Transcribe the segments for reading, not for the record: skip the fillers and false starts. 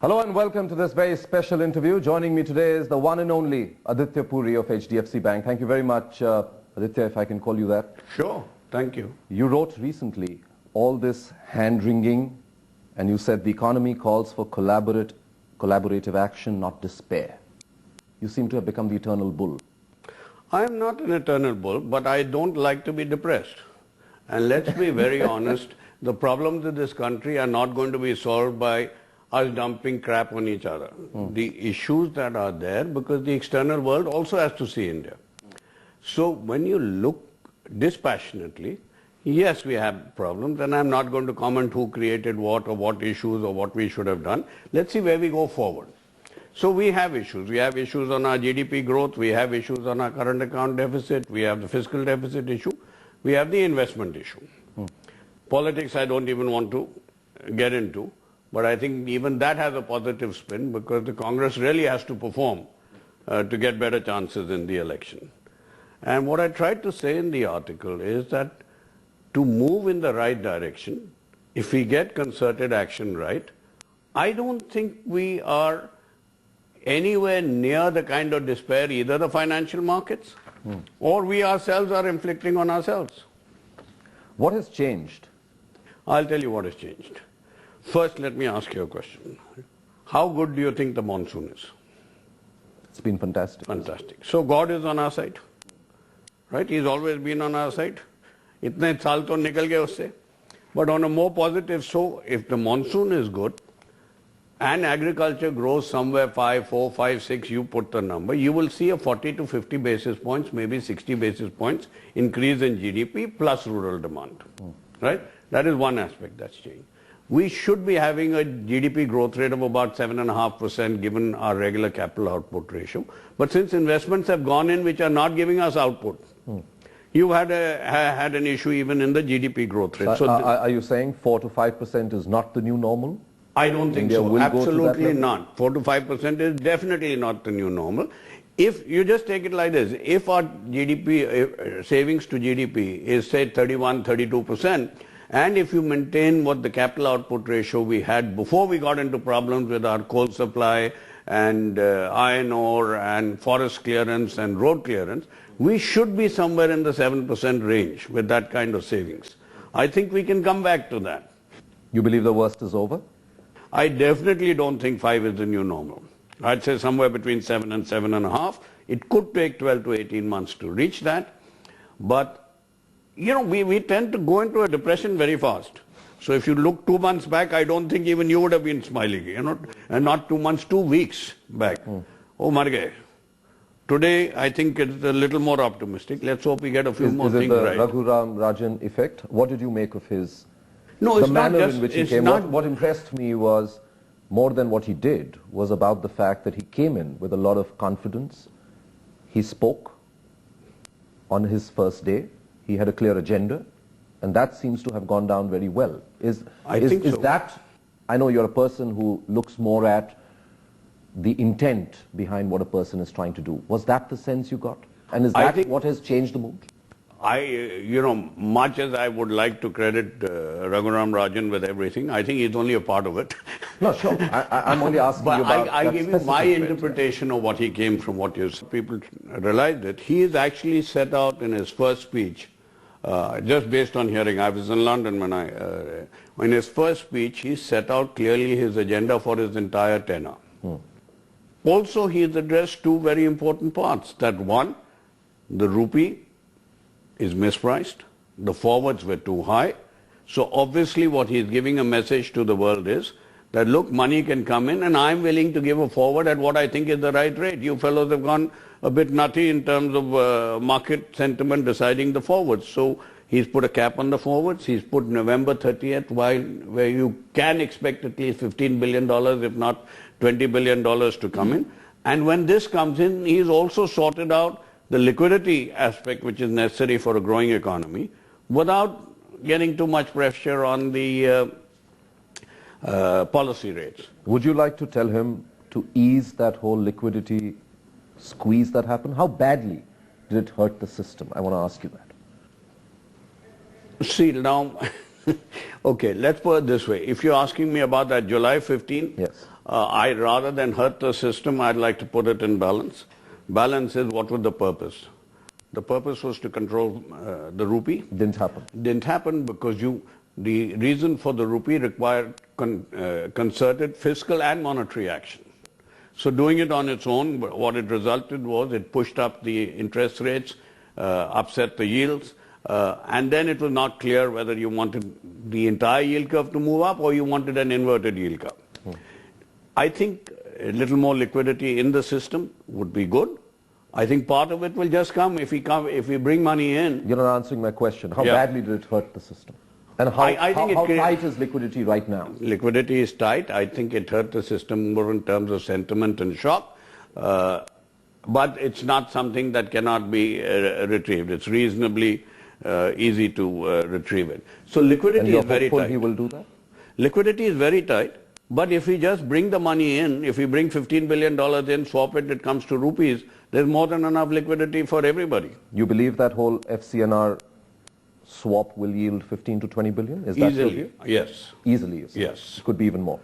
Hello and welcome to this very special interview. Joining me today is the one and only Aditya Puri of HDFC Bank. Thank you very much, Aditya, if I can call you that. Sure, thank you. You wrote recently all this hand-wringing, and you said the economy calls for collaborative action, not despair. You seem to have become the eternal bull. I am not an eternal bull, but I don't like to be depressed. And let's be very honest, the problems in this country are not going to be solved by us dumping crap on each other. The issues that are there, because the external world also has to see India. So when you look dispassionately, yes, we have problems, and I'm not going to comment who created what or what issues or what we should have done. Let's see where we go forward. So we have issues. We have issues on our GDP growth. We have issues on our current account deficit. We have the fiscal deficit issue. We have the investment issue. Politics I don't even want to get into. But I think even that has a positive spin because the Congress really has to perform to get better chances in the election. And what I tried to say in the article is that to move in the right direction, if we get concerted action right, I don't think we are anywhere near the kind of despair either the financial markets or we ourselves are inflicting on ourselves. What has changed? I'll tell you what has changed. First, let me ask you a question. How good do you think the monsoon is? It's been fantastic. Fantastic. So God is on our side, right? He's always been on our side. Itne saal to nikal gaye usse. But on a more positive, so if the monsoon is good and agriculture grows somewhere 5, 4, 5, 6, you put the number, you will see a 40 to 50 basis points, maybe 60 basis points increase in GDP plus rural demand, right? That is one aspect that's changed. We should be having a GDP growth rate of about 7.5% given our regular capital output ratio. But since investments have gone in which are not giving us output, you've had an issue even in the GDP growth rate. So are you saying 4 to 5% is not the new normal? I don't think India so. will Absolutely not. 4 to 5% is definitely not the new normal. If you just take it like this, if our GDP, savings to GDP is say 31, 32%, and if you maintain what the capital output ratio we had before we got into problems with our coal supply and iron ore and forest clearance and road clearance, we should be somewhere in the 7% range with that kind of savings. I think we can come back to that. You believe the worst is over? I definitely don't think 5 is the new normal. I'd say somewhere between 7 and 7.5. It could take 12 to 18 months to reach that. But you know, we tend to go into a depression very fast. So if you look 2 months back, I don't think even you would have been smiling, you know, and not 2 months, 2 weeks back. Oh, mar gaye. Today, I think it's a little more optimistic. Let's hope we get a few more things right. Is it the Raghuram Rajan effect? What did you make of his... No, the it's not manner just, in which he it's came. not... What impressed me was, more than what he did, was about the fact that he came in with a lot of confidence. He spoke on his first day. He had a clear agenda, and that seems to have gone down very well. I think so. That, I know you're a person who looks more at the intent behind what a person is trying to do. Was that the sense you got? And is that what has changed the mood? You know, much as I would like to credit Raghuram Rajan with everything, I think he's only a part of it. No, sure. I'm only asking but you about I give you my bit. Interpretation of what he came from, what you people realize that he is actually set out in his first speech, just based on hearing. I was in London when in his first speech, he set out clearly his agenda for his entire tenure. Also, he has addressed 2 very important parts. That one, the rupee is mispriced. The forwards were too high. So obviously what he's giving a message to the world is that look, money can come in and I'm willing to give a forward at what I think is the right rate. You fellows have gone a bit nutty in terms of market sentiment deciding the forwards. So he's put a cap on the forwards. He's put November 30th where you can expect at least $15 billion, if not $20 billion to come in. And when this comes in, he's also sorted out the liquidity aspect which is necessary for a growing economy without getting too much pressure on the policy rates. Would you like to tell him to ease that whole liquidity squeeze that happened? How badly did it hurt the system? I want to ask you that. See, now, okay, let's put it this way. If you're asking me about that July 15, yes, Rather than hurt the system, I'd like to put it in balance. Balance is, what was the purpose? The purpose was to control the rupee. Didn't happen. Didn't happen because the reason for the rupee required concerted fiscal and monetary action. So doing it on its own, what it resulted was it pushed up the interest rates, upset the yields, and then it was not clear whether you wanted the entire yield curve to move up or you wanted an inverted yield curve. I think a little more liquidity in the system would be good. I think part of it will just come if we bring money in. You're not answering my question. How badly did it hurt the system? And how tight is liquidity right now? Liquidity is tight. I think it hurt the system more in terms of sentiment and shock. But it's not something that cannot be retrieved. It's reasonably easy to retrieve it. So liquidity is very tight. He will do that? Liquidity is very tight. But if we just bring the money in, if we bring $15 billion in, swap it, it comes to rupees, there's more than enough liquidity for everybody. You believe that whole FCNR swap will yield 15 to 20 billion? Is that easily? Yes. Easily? Yes. Could be even more?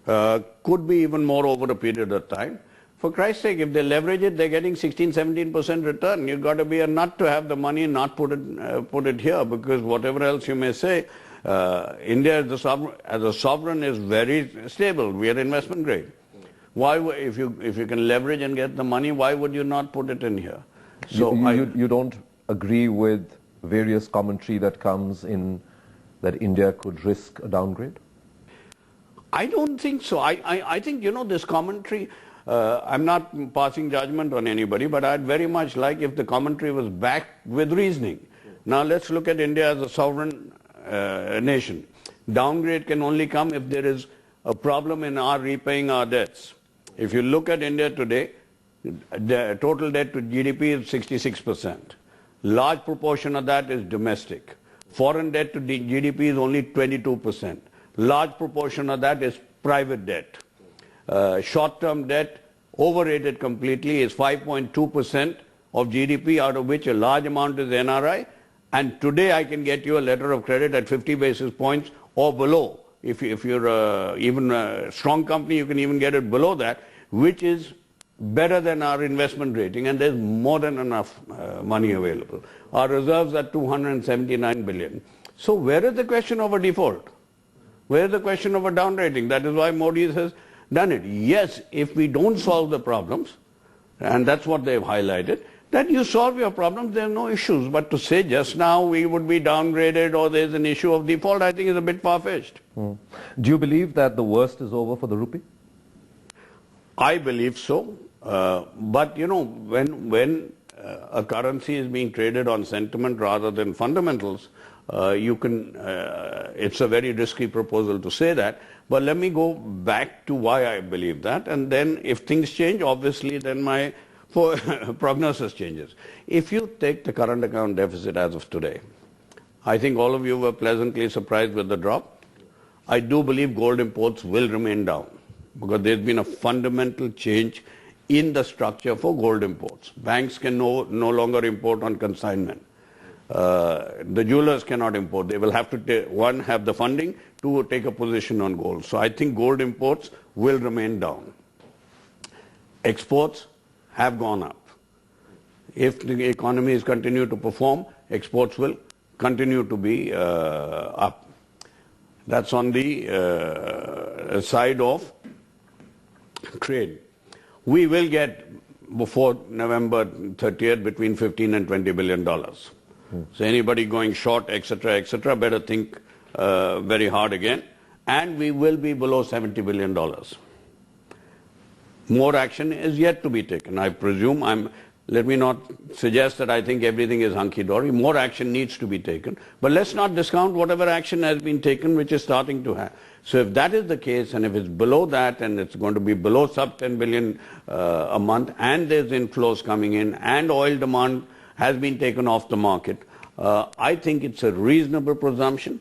Could be even more over a period of time. For Christ's sake, if they leverage it, they're getting 16-17% return. You've got to be a nut to have the money and not put it here, because whatever else you may say, India as a sovereign is very stable. We are investment grade. Why, if you can leverage and get the money, why would you not put it in here? So you don't agree with various commentary that comes in that India could risk a downgrade? I don't think so. I think, this commentary, I'm not passing judgment on anybody, but I'd very much like if the commentary was backed with reasoning. Now let's look at India as a sovereign nation. Downgrade can only come if there is a problem in our repaying our debts. If you look at India today, the total debt to GDP is 66%. Large proportion of that is domestic. Foreign debt to GDP is only 22%. Large proportion of that is private debt. Short-term debt, overrated completely, is 5.2% of GDP, out of which a large amount is NRI. And today I can get you a letter of credit at 50 basis points or below. If you're even a strong company, you can even get it below that, which is better than our investment rating, and there's more than enough money available. Our reserves are 279 billion. So where is the question of a default? Where is the question of a down rating? That is why Modi has done it. Yes, if we don't solve the problems, and that's what they've highlighted, that you solve your problems, there are no issues. But to say just now we would be downgraded or there's an issue of default, I think is a bit far-fetched. Do you believe that the worst is over for the rupee? I believe so. But, when a currency is being traded on sentiment rather than fundamentals, it's a very risky proposal to say that. But let me go back to why I believe that. And then if things change, obviously, then my prognosis changes. If you take the current account deficit as of today, I think all of you were pleasantly surprised with the drop. I do believe gold imports will remain down because there's been a fundamental change in the structure for gold imports. Banks can no longer import on consignment. The jewelers cannot import. They will have to, have the funding, to take a position on gold. So I think gold imports will remain down. Exports have gone up. If the economies continue to perform, exports will continue to be up. That's on the side of trade. We will get, before November 30th, between 15 and $20 billion. So anybody going short, etc., better think very hard again. And we will be below $70 billion. More action is yet to be taken. I presume, let me not suggest that I think everything is hunky-dory. More action needs to be taken. But let's not discount whatever action has been taken, which is starting to have. So if that is the case, and if it's below that, and it's going to be below sub 10 billion a month, and there's inflows coming in, and oil demand has been taken off the market, I think it's a reasonable presumption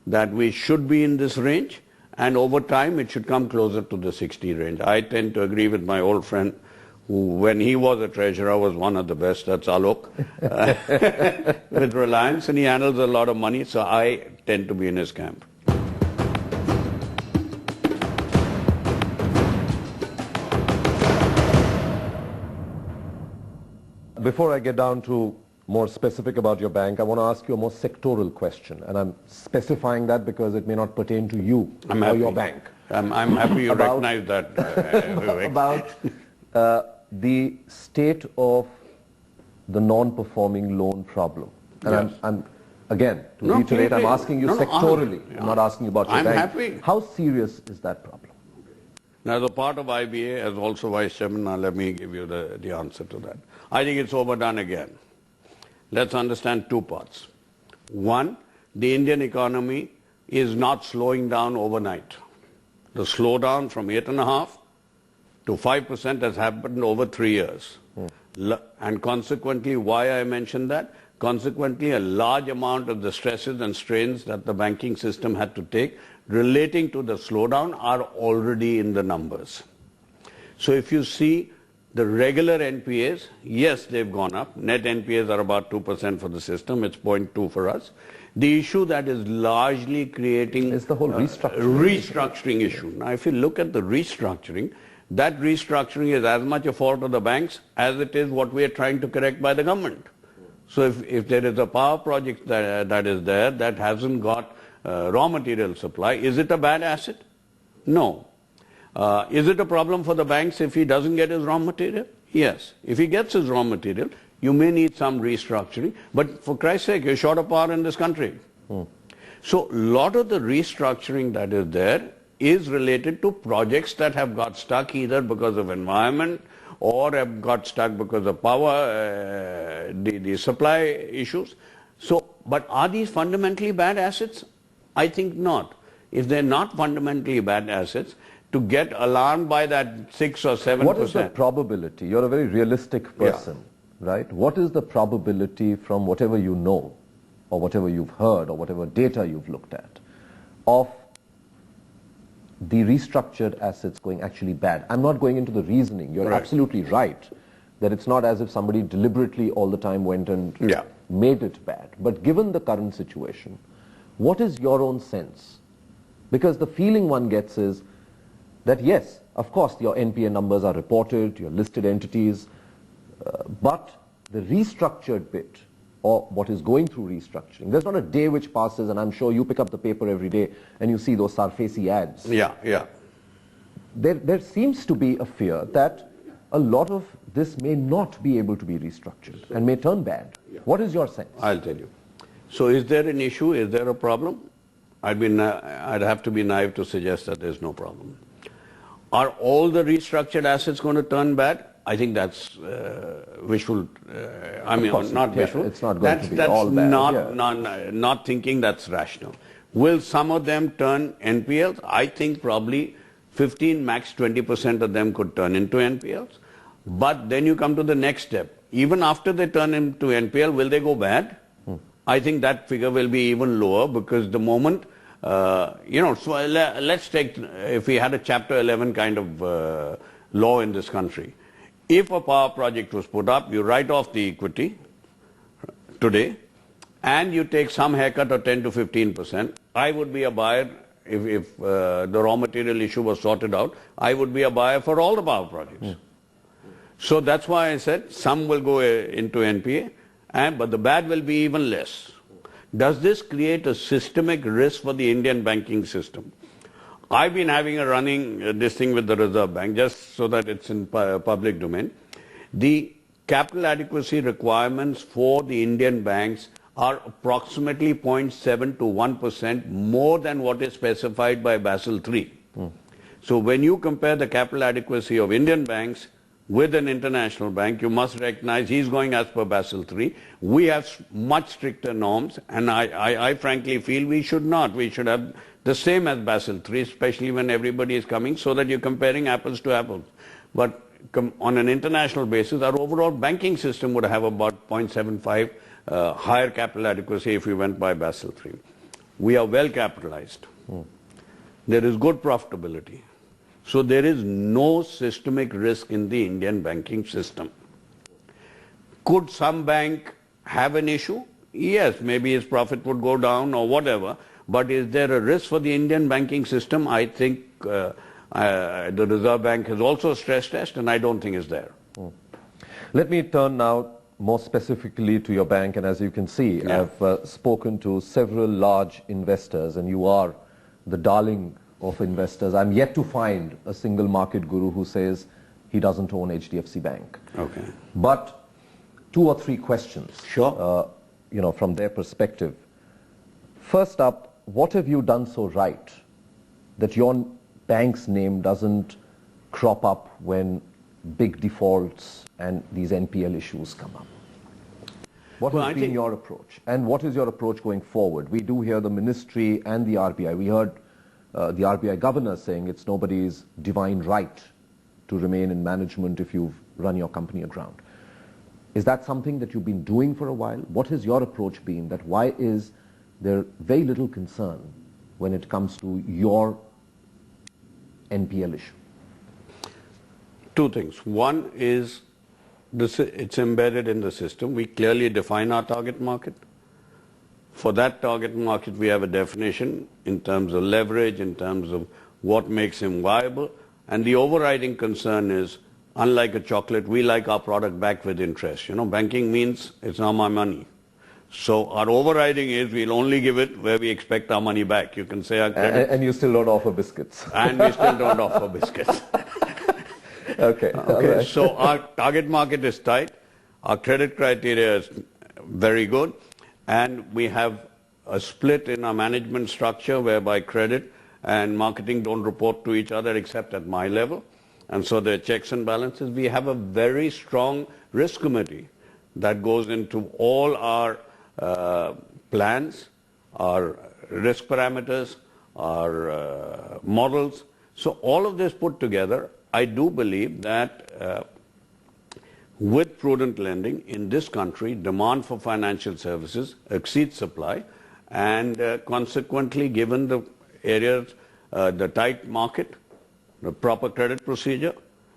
that we should be in this range. And over time, it should come closer to the 60 range. I tend to agree with my old friend, who, when he was a treasurer, was one of the best. That's Alok, with Reliance, and he handles a lot of money, so I tend to be in his camp. Before I get down to more specific about your bank, I want to ask you a more sectoral question. And I'm specifying that because it may not pertain to you or your bank. I'm happy you recognize that, Vivek. About the state of the non-performing loan problem. And Yes. I'm again, to reiterate, I'm asking you sectorally. I'm not asking you about your I'm bank. happy. How serious is that problem? Now, as a part of IBA, as also Vice Chairman, now let me give you the answer to that. I think it's overdone again. Let's understand two parts. One, the Indian economy is not slowing down overnight. The slowdown from 8.5% to 5% has happened over 3 years. And consequently, why I mentioned that? Consequently, a large amount of the stresses and strains that the banking system had to take relating to the slowdown are already in the numbers. So if you see the regular NPAs, yes, they've gone up. Net NPAs are about 2% for the system. It's 0.2 for us. The issue that is largely creating is the whole restructuring issue. Now, if you look at the restructuring, that restructuring is as much a fault of the banks as it is what we are trying to correct by the government. So if there is a power project that is there that hasn't got raw material supply, is it a bad asset? No. Is it a problem for the banks if he doesn't get his raw material? Yes. If he gets his raw material, you may need some restructuring. But for Christ's sake, you're short of power in this country. So a lot of the restructuring that is there is related to projects that have got stuck either because of environment or have got stuck because of power, the supply issues. So, but are these fundamentally bad assets? I think not. If they're not fundamentally bad assets, to get alarmed by that 6 or 7%. What is the probability? You're a very realistic person, right? What is the probability from whatever you know, or whatever you've heard, or whatever data you've looked at, of the restructured assets going actually bad? I'm not going into the reasoning. You're absolutely right that it's not as if somebody deliberately all the time went and made it bad. But given the current situation, what is your own sense? Because the feeling one gets is that yes, of course your NPA numbers are reported, your listed entities, but the restructured bit, or what is going through restructuring, there's not a day which passes, and I'm sure you pick up the paper every day and you see those Sarfesi ads. There seems to be a fear that a lot of this may not be able to be restructured and may turn bad. What is your sense? I'll tell you. So is there an issue? Is there a problem? I'd have to be naive to suggest that there's no problem. Are all the restructured assets going to turn bad? I think that's wishful. I mean, not wishful. It's not going to be all bad. Not thinking that's rational. Will some of them turn NPLs? I think probably 15, max 20% of them could turn into NPLs. But then you come to the next step. Even after they turn into NPL, will they go bad? I think that figure will be even lower because the moment, so let's take, if we had a Chapter 11 kind of law in this country, if a power project was put up, you write off the equity today and you take some haircut of 10 to 15%, I would be a buyer. If the raw material issue was sorted out, I would be a buyer for all the power projects. So that's why I said some will go into NPA, but the bad will be even less. Does this create a systemic risk for the Indian banking system? I've been having a running this thing with the Reserve Bank, just so that it's in public domain. The capital adequacy requirements for the Indian banks are approximately 0.7 to 1% more than what is specified by Basel III. So when you compare the capital adequacy of Indian banks with an international bank, you must recognize he's going as per Basel III. We have much stricter norms, and I frankly feel we should not. We should have the same as Basel III, especially when everybody is coming, so that you're comparing apples to apples. But on an international basis, our overall banking system would have about 0.75 higher capital adequacy if we went by Basel III. We are well capitalized. There is good profitability. So there is no systemic risk in the Indian banking system. Could some bank have an issue? Yes, maybe his profit would go down or whatever. But is there a risk for the Indian banking system? I think the Reserve Bank has also stress tested, and I don't think it's there. Let me turn now more specifically to your bank, and as you can see, Yeah. I've spoken to several large investors, and you are the darling of investors. I'm yet to find a single market guru who says he doesn't own HDFC Bank. Okay. But 2 or 3 questions, Sure. From their perspective. First up, what have you done so right that your bank's name doesn't crop up when big defaults and these NPL issues come up? What has been your approach? And what is your approach going forward? We do hear the ministry and the RBI. We heard the RBI governor saying it's nobody's divine right to remain in management if you've run your company aground. Is that something that you've been doing for a while? What has your approach been? That why is there very little concern when it comes to your NPL issue? 2 things. One is it's embedded in the system. We clearly define our target market. For that target market, we have a definition in terms of leverage, in terms of what makes him viable. And the overriding concern is, unlike a chocolate, we like our product back with interest. Banking means it's not my money. So our overriding is we'll only give it where we expect our money back. You can say our credit. And you still don't offer biscuits. And we still don't offer biscuits. Okay. Okay. So our target market is tight. Our credit criteria is very good. And we have a split in our management structure whereby credit and marketing don't report to each other except at my level. And so there are checks and balances. We have a very strong risk committee that goes into all our plans, our risk parameters, our models. So all of this put together, I do believe that with prudent lending in this country, demand for financial services exceeds supply, and consequently, given the areas, the tight market, the proper credit procedure,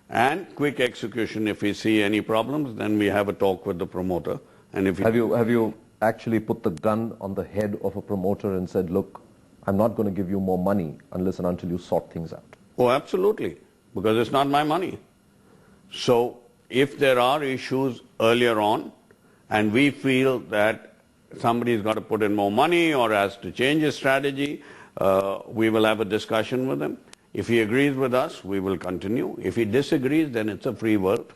and quick execution, if we see any problems, then we have a talk with the promoter. And if have you actually put the gun on the head of a promoter and said, look, I'm not going to give you more money unless and until you sort things out? Oh, absolutely, because it's not my money. So if there are issues earlier on, and we feel that somebody's got to put in more money or has to change his strategy, we will have a discussion with him. If he agrees with us, we will continue. If he disagrees, then it's a free world.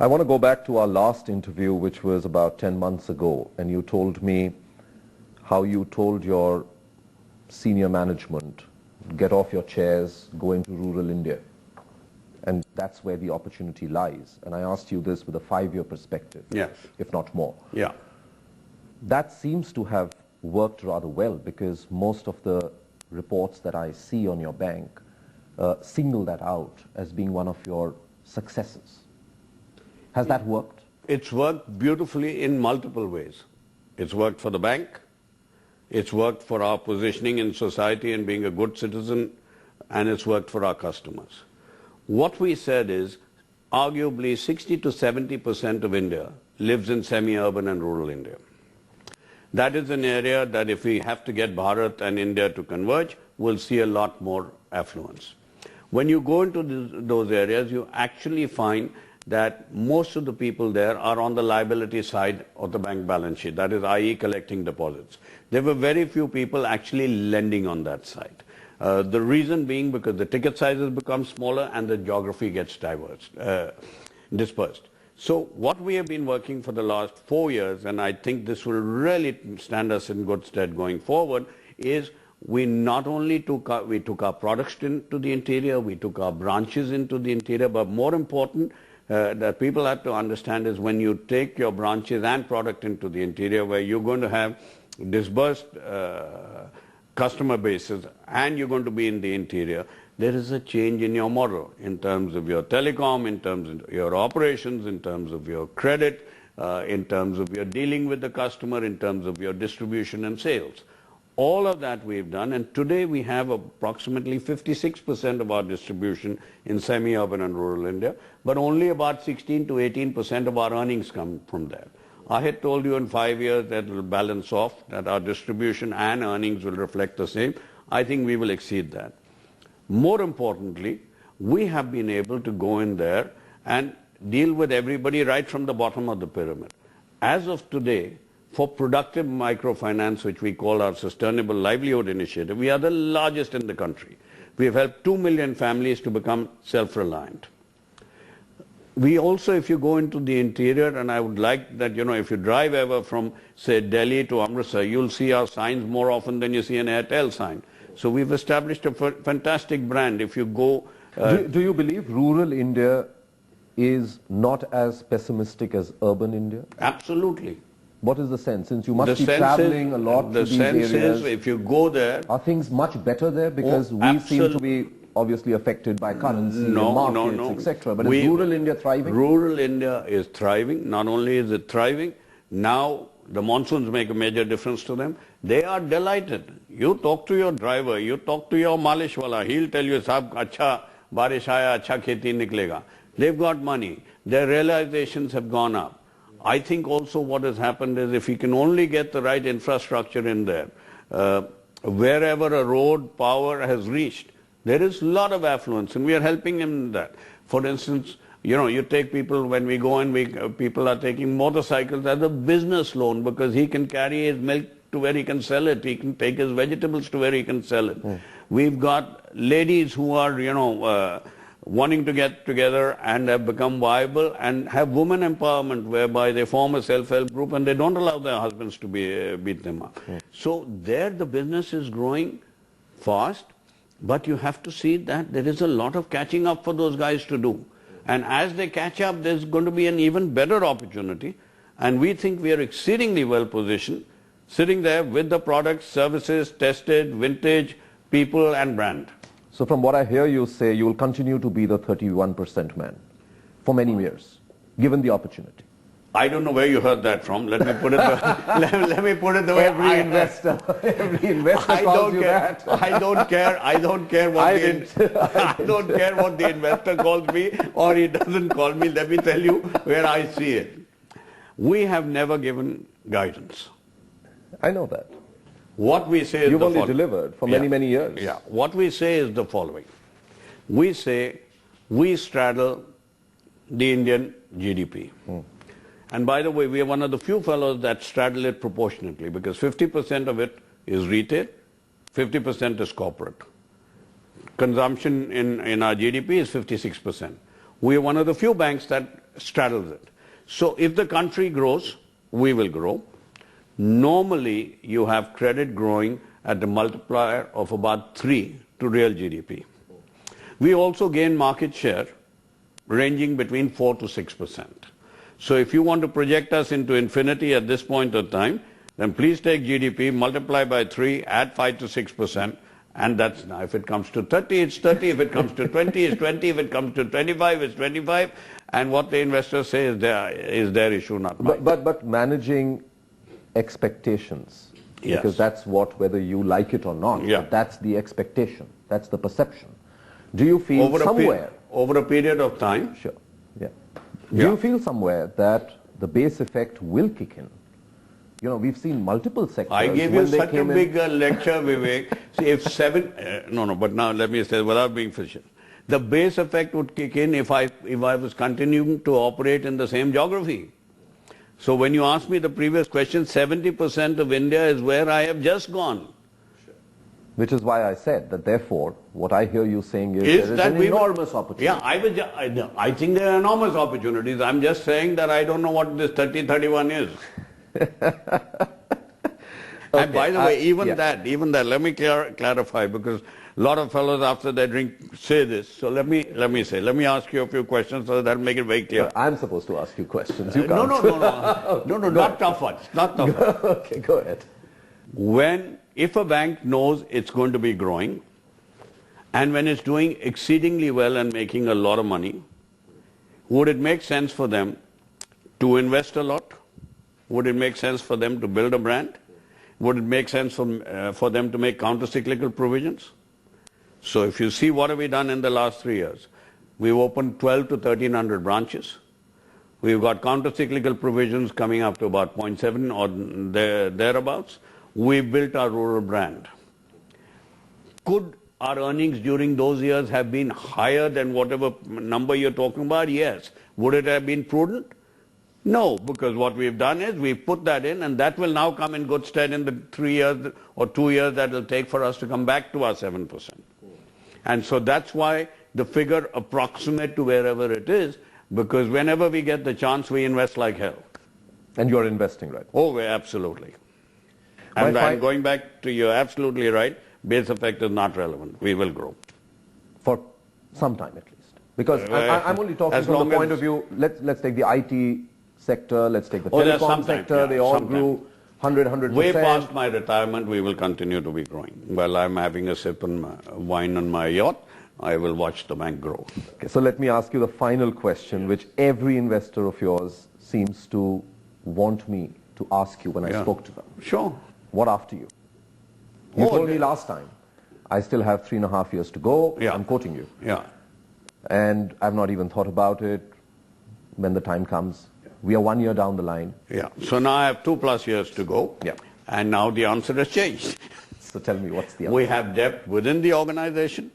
I want to go back to our last interview, which was about 10 months ago, and you told me how you told your senior management, get off your chairs, go into rural India. And that's where the opportunity lies. And I asked you this with a 5-year perspective, Yes. if not more. Yeah. That seems to have worked rather well, because most of the reports that I see on your bank single that out as being one of your successes. Has that worked? It's worked beautifully in multiple ways. It's worked for the bank. It's worked for our positioning in society and being a good citizen. And it's worked for our customers. What we said is, arguably 60 to 70% of India lives in semi-urban and rural India. That is an area that if we have to get Bharat and India to converge, we'll see a lot more affluence. When you go into those areas, you actually find that most of the people there are on the liability side of the bank balance sheet, that is, i.e. collecting deposits. There were very few people actually lending on that side. The reason being because the ticket sizes become smaller and the geography gets dispersed. So what we have been working for the last 4 years, and I think this will really stand us in good stead going forward, is we not only took our products into the interior, we took our branches into the interior, but more important, that people have to understand is when you take your branches and product into the interior, where you're going to have disbursed customer bases and you're going to be in the interior, there is a change in your model in terms of your telecom, in terms of your operations, in terms of your credit, in terms of your dealing with the customer, in terms of your distribution and sales. All of that we've done, and today we have approximately 56% of our distribution in semi-urban and rural India, but only about 16 to 18% of our earnings come from there. I had told you in 5 years that it will balance off, that our distribution and earnings will reflect the same. I think we will exceed that. More importantly, we have been able to go in there and deal with everybody right from the bottom of the pyramid. As of today, for productive microfinance, which we call our Sustainable Livelihood Initiative, we are the largest in the country. We have helped 2 million families to become self-reliant. We also, if you go into the interior, and I would like that, if you drive ever from, say, Delhi to Amritsar, you'll see our signs more often than you see an Airtel sign. So we've established a fantastic brand. If you go... Do you believe rural India is not as pessimistic as urban India? Absolutely. What is the sense? Since you must be traveling a lot to these areas. The sense is, if you go there... Are things much better there? Because we seem to be obviously affected by currency, markets, etc. But is rural India thriving? Rural India is thriving. Not only is it thriving, now the monsoons make a major difference to them. They are delighted. You talk to your driver, you talk to your malish wala, he'll tell you, Saab, acha barish aaya, acha kheti niklega. They've got money. Their realizations have gone up. I think also what has happened is if we can only get the right infrastructure in there, wherever a road power has reached, there is a lot of affluence and we are helping them in that. For instance, you take people, when we go and people are taking motorcycles as a business loan because he can carry his milk to where he can sell it. He can take his vegetables to where he can sell it. We've got ladies who are, wanting to get together and have become viable and have women empowerment whereby they form a self-help group and they don't allow their husbands to beat them up. So there the business is growing fast, but you have to see that there is a lot of catching up for those guys to do. And as they catch up, there's going to be an even better opportunity. And we think we are exceedingly well positioned, sitting there with the products, services, tested, vintage, people and brand. So from what I hear you say, you will continue to be the 31% man for many years, given the opportunity. I don't know where you heard that from. Let me put it let me put it the way every investor calls you that. I don't care what I don't care what the investor calls me or he doesn't call me. Let me tell you where I see it. We have never given guidance. I know that. What we say is You've only delivered for many years. Yeah. What we say is the following. We say we straddle the Indian GDP. And by the way, we are one of the few fellows that straddle it proportionately because 50% of it is retail, 50% is corporate. Consumption in our GDP is 56%. We are one of the few banks that straddles it. So if the country grows, we will grow. Normally, you have credit growing at a multiplier of about 3 to real GDP. We also gain market share ranging between 4 to 6%. So if you want to project us into infinity at this point of time, then please take GDP, multiply by 3, add 5 to 6%, and that's now. If it comes to 30, it's 30. If it comes to 20, it's 20. If it comes to 25, it's 25. And what the investors say is their issue, not mine. But managing expectations, because that's what, whether you like it or not, that's the expectation, that's the perception. Do you feel over a period of time? Sure. Yeah. Do you feel somewhere that the base effect will kick in? We've seen multiple sectors. I gave you such a big lecture, Vivek. See, if but now let me say, without being official, the base effect would kick in if I was continuing to operate in the same geography. So when you asked me the previous question, 70% of India is where I have just gone. Which is why I said that, therefore, what I hear you saying is there is an enormous opportunity. Yeah, I think there are enormous opportunities. I'm just saying that I don't know what this 30-31 is. And by the way, even that, let me clarify, because a lot of fellows after they drink say this. So let me ask you a few questions so that'll make it very clear. I'm supposed to ask you questions. You can't. No, not tough ones. Not tough ones. Okay, go ahead. If a bank knows it's going to be growing, and when it's doing exceedingly well and making a lot of money, would it make sense for them to invest a lot? Would it make sense for them to build a brand? Would it make sense for them to make counter-cyclical provisions? So if you see what have we done in the last 3 years, we've opened 12 to 1300 branches. We've got counter-cyclical provisions coming up to about 0.7 or thereabouts. We built our rural brand. Could our earnings during those years have been higher than whatever number you're talking about? Yes. Would it have been prudent? No, because what we've done is we've put that in, and that will now come in good stead in the 3 years or 2 years that will take for us to come back to our 7%. And so that's why the figure approximate to wherever it is, because whenever we get the chance, we invest like hell. And you're investing, right? Oh, absolutely. And I'm going back to you're absolutely right. Base effect is not relevant. We will grow. For some time at least. Because I'm only talking from the point of view, let's take the IT sector, let's take the telecom sector, they all grew 100%. Way past my retirement, we will continue to be growing. While I'm having a sip and wine on my yacht, I will watch the bank grow. Okay, so let me ask you the final question, which every investor of yours seems to want me to ask you when I spoke to them. Sure. What after you? You told me last time, I still have 3.5 years to go. Yeah. I'm quoting you. Yeah. And I've not even thought about it when the time comes. We are 1 year down the line. Yeah. So now I have 2+ years to go. Yeah. And now the answer has changed. So tell me, what's the answer? We have depth within the organization,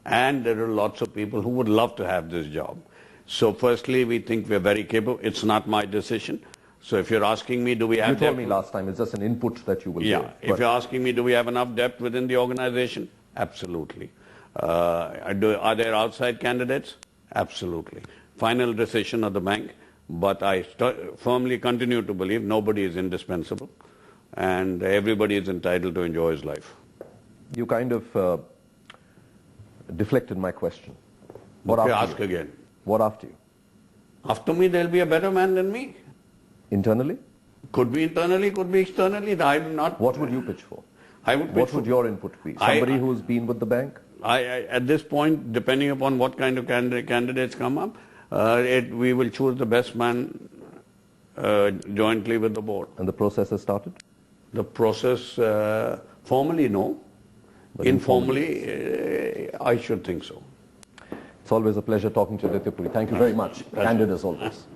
and there are lots of people who would love to have this job. So firstly, we think we're very capable. It's not my decision. So if you're asking me, do we have depth? You told me last time, it's just an input that you will give. Yeah. If you're asking me, do we have enough depth within the organization? Absolutely. Are there outside candidates? Absolutely. Final decision of the bank. But I firmly continue to believe nobody is indispensable and everybody is entitled to enjoy his life. You kind of deflected my question. What Okay, after ask you? again. What after you? After me, there'll be a better man than me. Internally? Could be internally, could be externally. I'm not. What would you pitch for? I would pitch What would your input be? Somebody who's been with the bank? At this point, depending upon what kind of candidates come up, we will choose the best man jointly with the board. And the process has started? The process, formally, no. But informally, I should think so. It's always a pleasure talking to you, Aditya Puri. Thank you very much. Candid as always.